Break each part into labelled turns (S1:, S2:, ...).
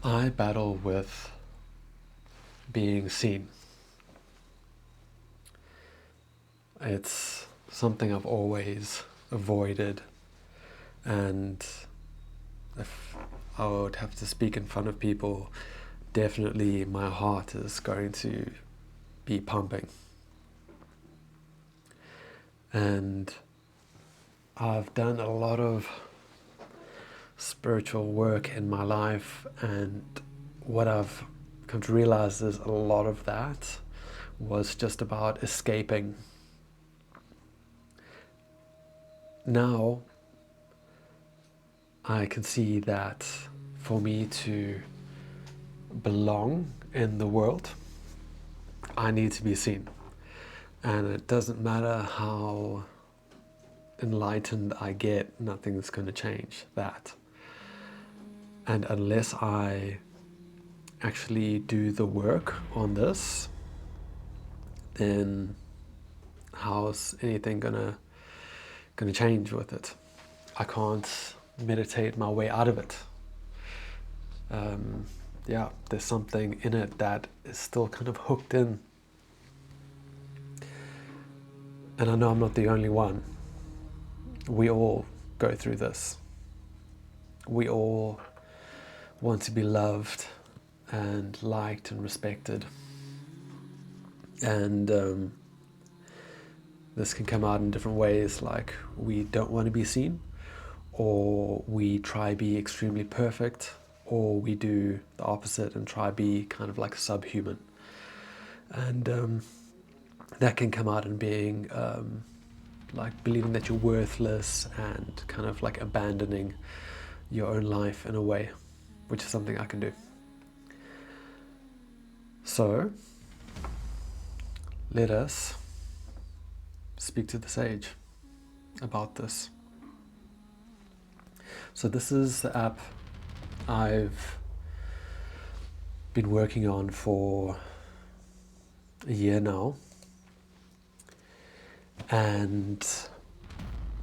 S1: I battle with being seen. It's something I've always avoided, and if I would have to speak in front of people, definitely my heart is going to be pumping. And I've done a lot of spiritual work in my life, and what I've come to realize is a lot of that was just about escaping. Now I can see that for me to belong in the world, I need to be seen. And it doesn't matter how enlightened I get, nothing's going to change that. And unless I actually do the work on this, then how's anything gonna change with it? I can't meditate my way out of it. There's something in it that is still kind of hooked in. And I know I'm not the only one. We all go through this. We all want to be loved and liked and respected. And this can come out in different ways, like we don't want to be seen, or we try be extremely perfect, or we do the opposite and try be kind of like subhuman. And that can come out in being like believing that you're worthless and kind of like abandoning your own life in a way, which is something I can do. So let us speak to the sage about this. So this is the app I've been working on for a year now, and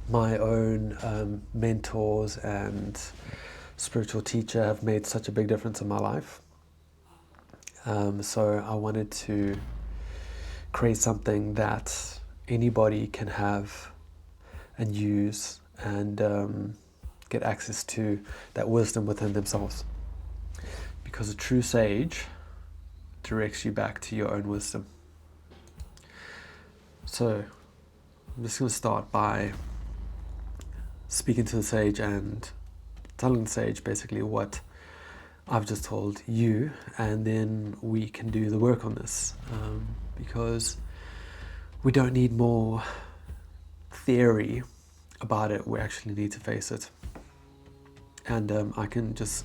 S1: my own mentors and spiritual teacher have made such a big difference in my life. So I wanted to create something that anybody can have and use and get access to that wisdom within themselves. Because a true sage directs you back to your own wisdom. So I'm just going to start by speaking to the sage and telling the sage basically what I've just told you, and then we can do the work on this, because we don't need more theory about it, we actually need to face it. And I can just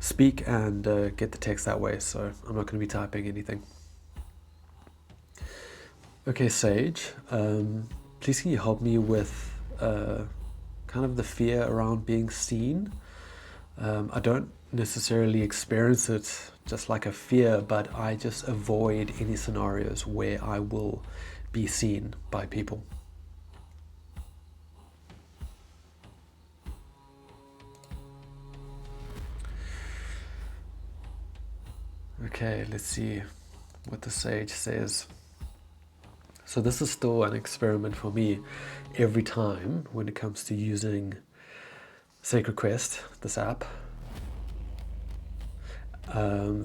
S1: speak and get the text that way, so I'm not going to be typing anything. Okay, sage, please can you help me with kind of the fear around being seen? I don't necessarily experience it just like a fear, but I just avoid any scenarios where I will be seen by people. Okay, let's see what the sage says. So this is still an experiment for me every time when it comes to using Sacred Quest, this app.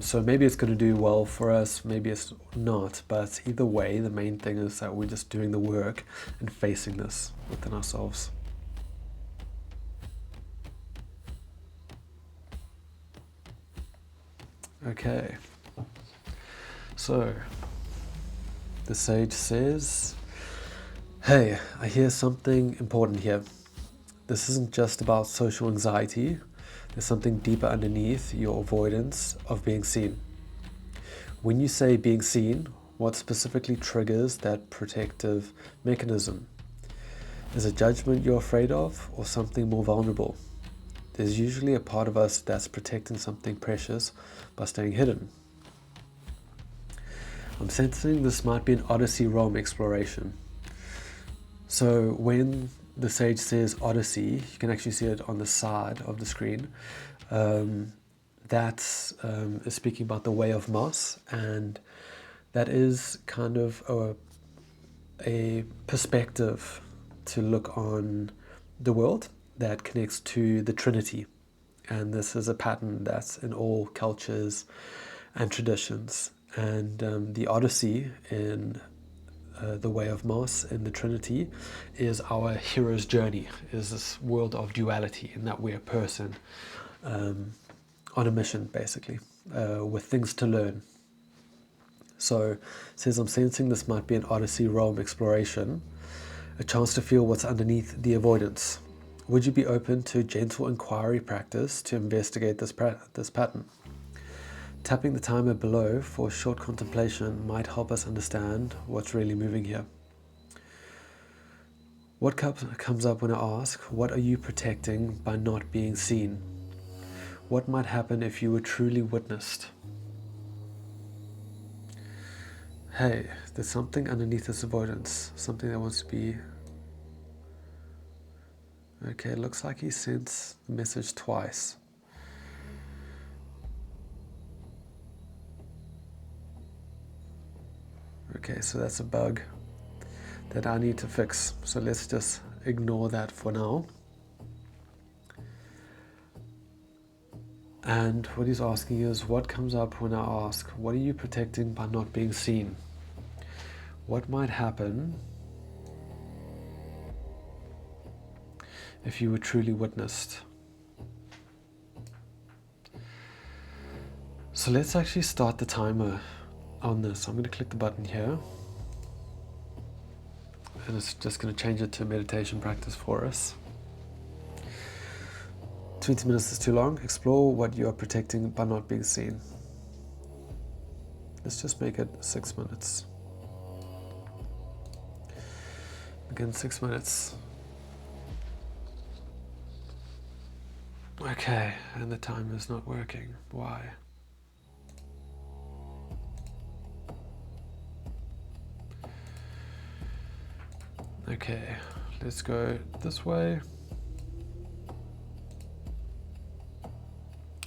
S1: So maybe it's going to do well for us, maybe it's not, but either way, the main thing is that we're just doing the work and facing this within ourselves. Okay, so the sage says, hey, I hear something important here. This isn't just about social anxiety. There's something deeper underneath your avoidance of being seen. When you say being seen, what specifically triggers that protective mechanism? Is it judgment you're afraid of, or something more vulnerable? There's usually a part of us that's protecting something precious by staying hidden. I'm sensing this might be an Odyssey realm exploration. So when the sage says Odyssey, you can actually see it on the side of the screen. that is speaking about the way of Mars, and that is kind of a perspective to look on the world that connects to the Trinity. And this is a pattern that's in all cultures and traditions. And the Odyssey in the way of Mars in the Trinity is our hero's journey, is this world of duality, in that we're a person on a mission, basically, with things to learn. So it says, I'm sensing this might be an Odyssey realm exploration, a chance to feel what's underneath the avoidance. Would you be open to gentle inquiry practice to investigate this pattern? Tapping the timer below for short contemplation might help us understand what's really moving here. What comes up when I ask, what are you protecting by not being seen? What might happen if you were truly witnessed? Hey, there's something underneath this avoidance, something that wants to be... Okay, it looks like he sent the message twice. Okay, so that's a bug that I need to fix. So let's just ignore that for now. And what he's asking is, what comes up when I ask, what are you protecting by not being seen? What might happen if you were truly witnessed? So let's actually start the timer on this. I'm going to click the button here, and it's just going to change it to meditation practice for us. 20 minutes is too long. Explore what you are protecting by not being seen. Let's just make it 6 minutes. Again, 6 minutes. Okay, and the timer is not working. Why? Okay, let's go this way.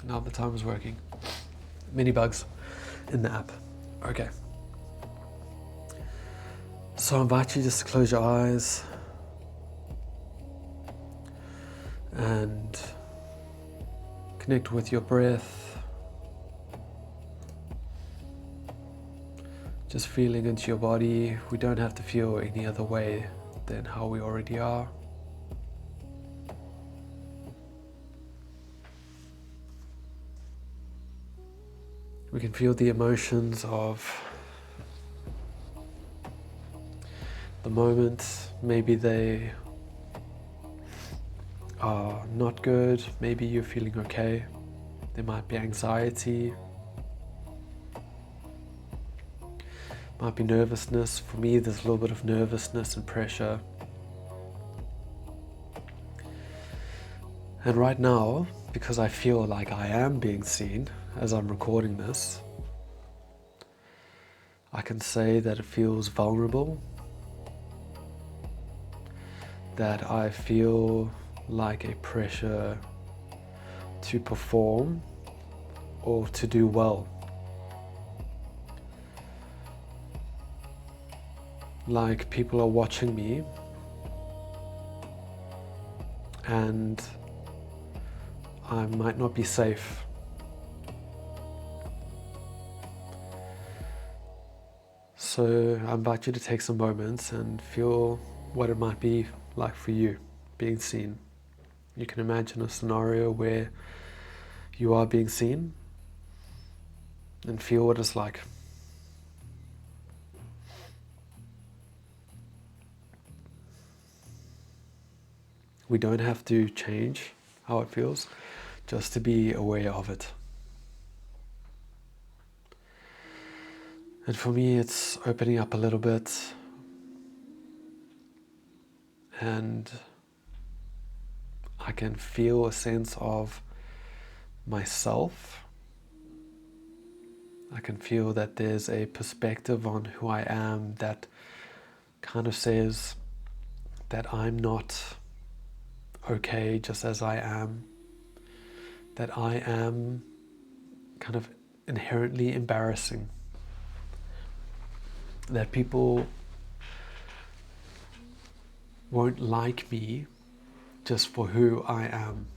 S1: Now the timer's working. Many bugs in the app. Okay. So I invite you just to close your eyes and connect with your breath. Just feeling into your body. We don't have to feel any other way than how we already are. We can feel the emotions of the moment. Maybe they are not good. Maybe you're feeling okay. There might be anxiety. Might be nervousness. For me, there's a little bit of nervousness and pressure. And right now, because I feel like I am being seen as I'm recording this, I can say that it feels vulnerable, that I feel like a pressure to perform or to do well. Like people are watching me and I might not be safe. So I invite you to take some moments and feel what it might be like for you being seen. You can imagine a scenario where you are being seen and feel what it's like. We don't have to change how it feels, just to be aware of it. And for me, it's opening up a little bit and I can feel a sense of myself. I can feel that there's a perspective on who I am that kind of says that I'm not okay just as I am, that I am kind of inherently embarrassing. That people won't like me just for who I am.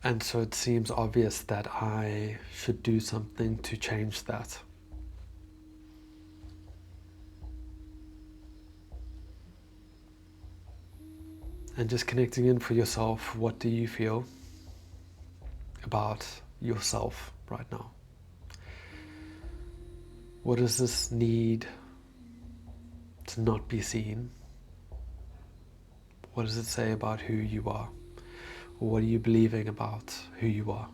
S1: And so it seems obvious that I should do something to change that. And just connecting in for yourself, what do you feel about yourself right now? What is this need to not be seen? What does it say about who you are? Or what are you believing about who you are?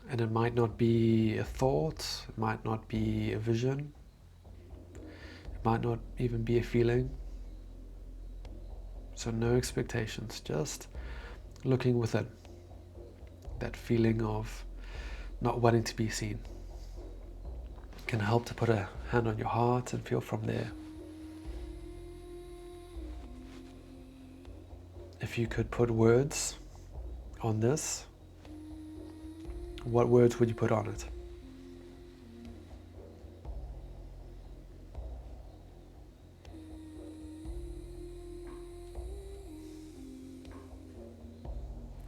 S1: And it might not be a thought, it might not be a vision, it might not even be a feeling. So no expectations, just looking within. That feeling of not wanting to be seen can help to put a hand on your heart and feel from there. If you could put words on this, what words would you put on it?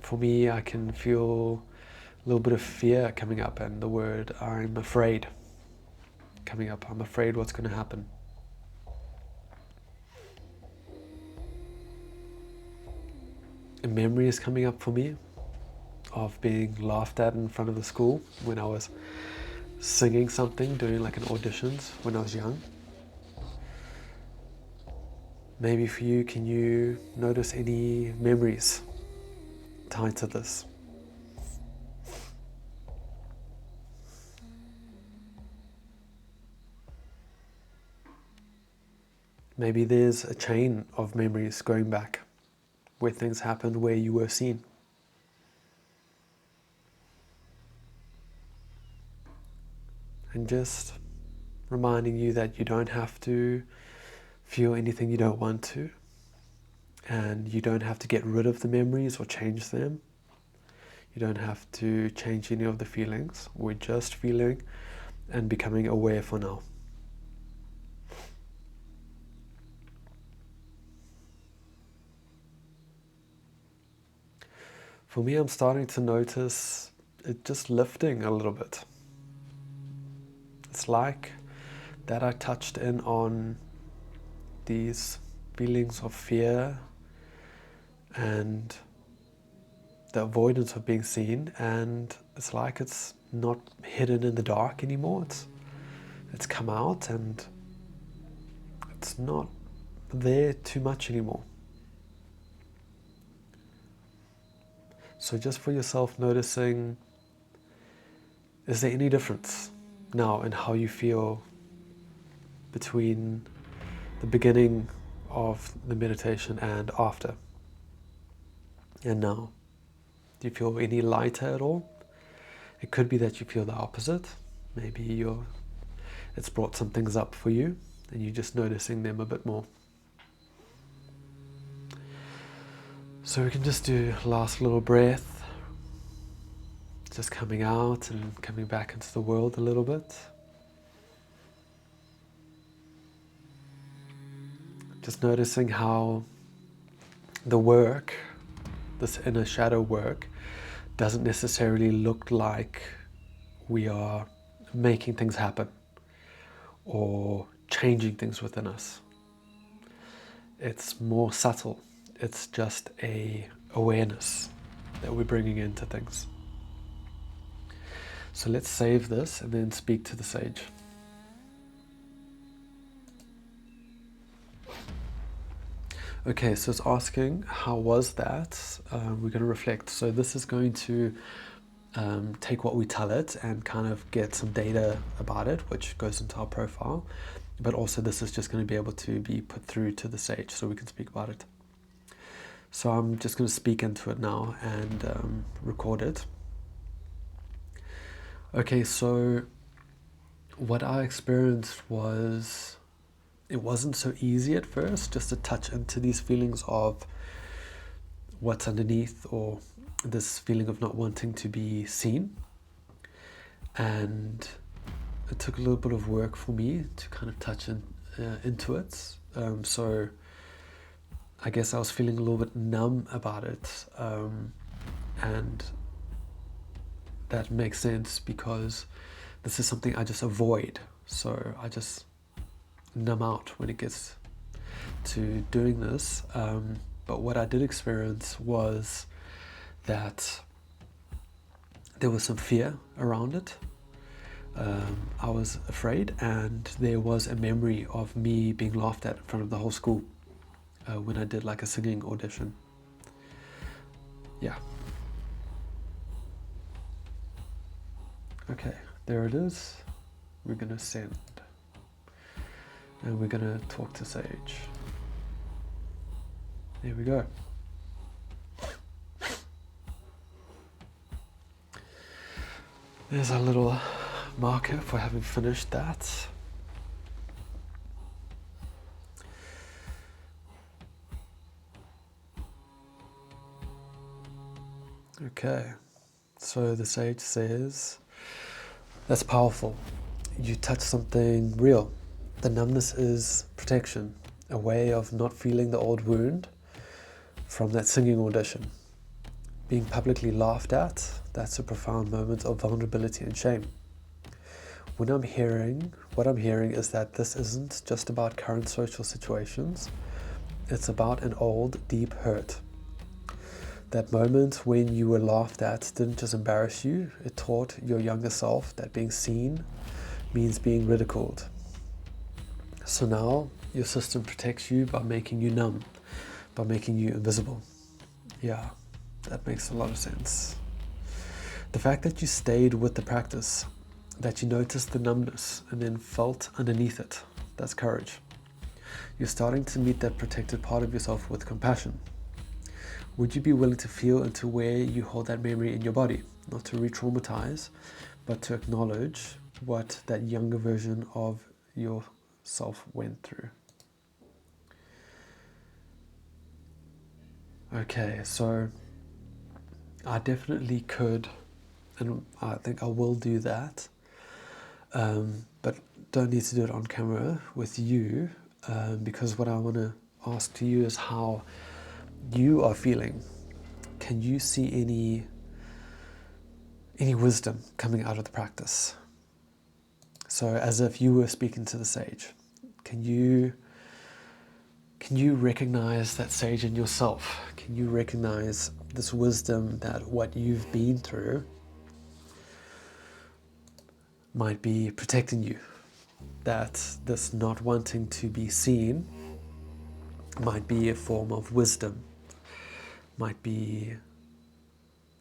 S1: For me, I can feel a little bit of fear coming up, and the word I'm afraid coming up. I'm afraid what's going to happen. A memory is coming up for me of being laughed at in front of the school when I was singing something, doing like an auditions when I was young. Maybe for you, can you notice any memories tied to this? Maybe there's a chain of memories going back where things happened where you were seen. And just reminding you that you don't have to feel anything you don't want to, and you don't have to get rid of the memories or change them. You don't have to change any of the feelings. We're just feeling and becoming aware for now. For me, I'm starting to notice it just lifting a little bit. It's like that I touched in on these feelings of fear and the avoidance of being seen, and it's like it's not hidden in the dark anymore. It's come out and it's not there too much anymore. So just for yourself, noticing, is there any difference now in how you feel between the beginning of the meditation and after? And now, do you feel any lighter at all? It could be that you feel the opposite. Maybe it's brought some things up for you and you're just noticing them a bit more. So we can just do last little breath, just coming out and coming back into the world a little bit. Just noticing how the work, this inner shadow work, doesn't necessarily look like we are making things happen or changing things within us. It's more subtle. It's just a awareness that we're bringing into things. So let's save this and then speak to the sage. Okay, so it's asking, how was that? We're going to reflect. So this is going to take what we tell it and kind of get some data about it, which goes into our profile. But also this is just going to be able to be put through to the sage so we can speak about it. So I'm just going to speak into it now and record it. Okay, so what I experienced was it wasn't so easy at first just to touch into these feelings of what's underneath, or this feeling of not wanting to be seen. And it took a little bit of work for me to kind of touch into it. So I guess I was feeling a little bit numb about it. And that makes sense because this is something I just avoid. So I just numb out when it gets to doing this. But what I did experience was that there was some fear around it. I was afraid, and there was a memory of me being laughed at in front of the whole school when I did like a singing audition. Yeah. Okay, there it is. We're gonna send. And we're gonna talk to Sage. There we go. There's our little marker for having finished that. Okay, so the Sage says, that's powerful. You touch something real. The numbness is protection, a way of not feeling the old wound from that singing audition. Being publicly laughed at, that's a profound moment of vulnerability and shame. What I'm hearing is that this isn't just about current social situations, it's about an old, deep hurt. That moment when you were laughed at didn't just embarrass you, it taught your younger self that being seen means being ridiculed. So now your system protects you by making you numb, by making you invisible. Yeah, that makes a lot of sense. The fact that you stayed with the practice, that you noticed the numbness and then felt underneath it, that's courage. You're starting to meet that protected part of yourself with compassion. Would you be willing to feel into where you hold that memory in your body? Not to re-traumatize, but to acknowledge what that younger version of yourself went through. Okay, so I definitely could, and I think I will do that, but don't need to do it on camera with you, because what I want to ask to you is how you are feeling. Can you see any wisdom coming out of the practice? So as if you were speaking to the Sage, can you recognize that Sage in yourself? Can you recognize this wisdom that what you've been through might be protecting you? That this not wanting to be seen might be a form of wisdom, might be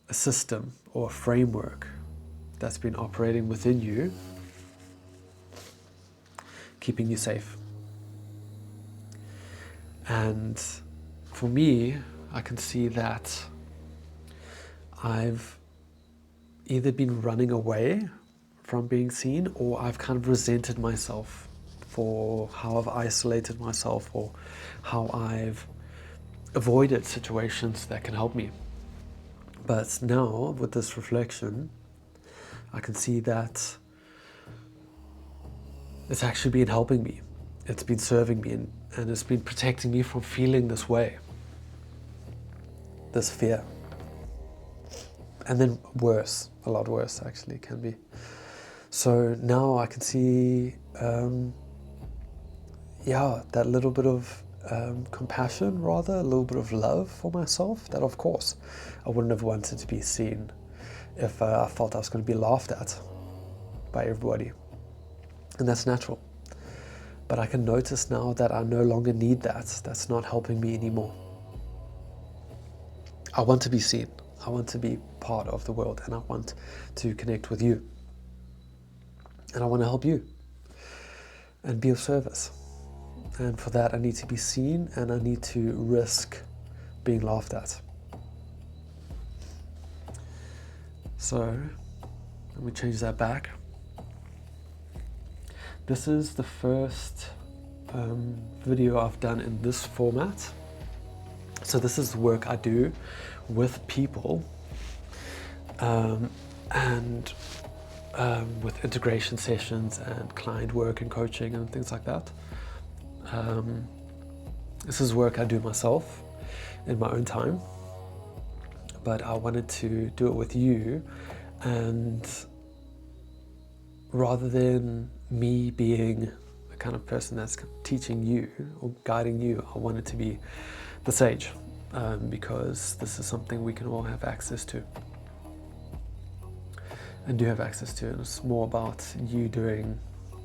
S1: a system or a framework that's been operating within you, keeping you safe. And for me, I can see that I've either been running away from being seen, or I've kind of resented myself for how I've isolated myself, or how I've avoided situations that can help me. But now, with this reflection, I can see that it's actually been helping me. It's been serving me, and it's been protecting me from feeling this way, this fear. And then worse, a lot worse actually it can be. So now I can see, that little bit of compassion, rather, a little bit of love for myself, that of course I wouldn't have wanted to be seen if I felt I was going to be laughed at by everybody. And that's natural. But I can notice now that I no longer need that. That's not helping me anymore. I want to be seen. I want to be part of the world, and I want to connect with you. And I want to help you and be of service. And for that, I need to be seen, and I need to risk being laughed at. So, let me change that back. This is the first video I've done in this format. So this is work I do with people, and with integration sessions and client work and coaching and things like that. This is work I do myself in my own time, but I wanted to do it with you, and rather than me being the kind of person that's teaching you or guiding you, I wanted to be the sage, because this is something we can all have access to and do have access to, and it's more about you doing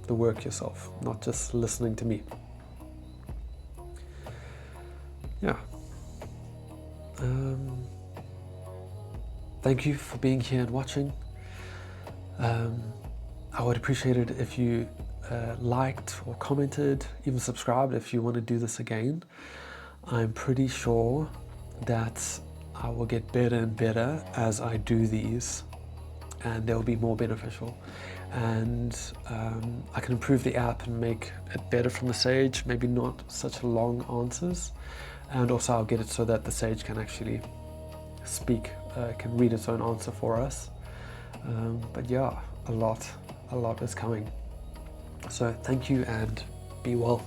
S1: the work yourself, not just listening to me. Yeah. Thank you for being here and watching. I would appreciate it if you liked or commented, even subscribed if you want to do this again. I'm pretty sure that I will get better and better as I do these, and they'll be more beneficial. And I can improve the app and make it better from the sage, maybe not such long answers. And also I'll get it so that the sage can actually speak, can read its own answer for us. But yeah, a lot is coming. So thank you and be well.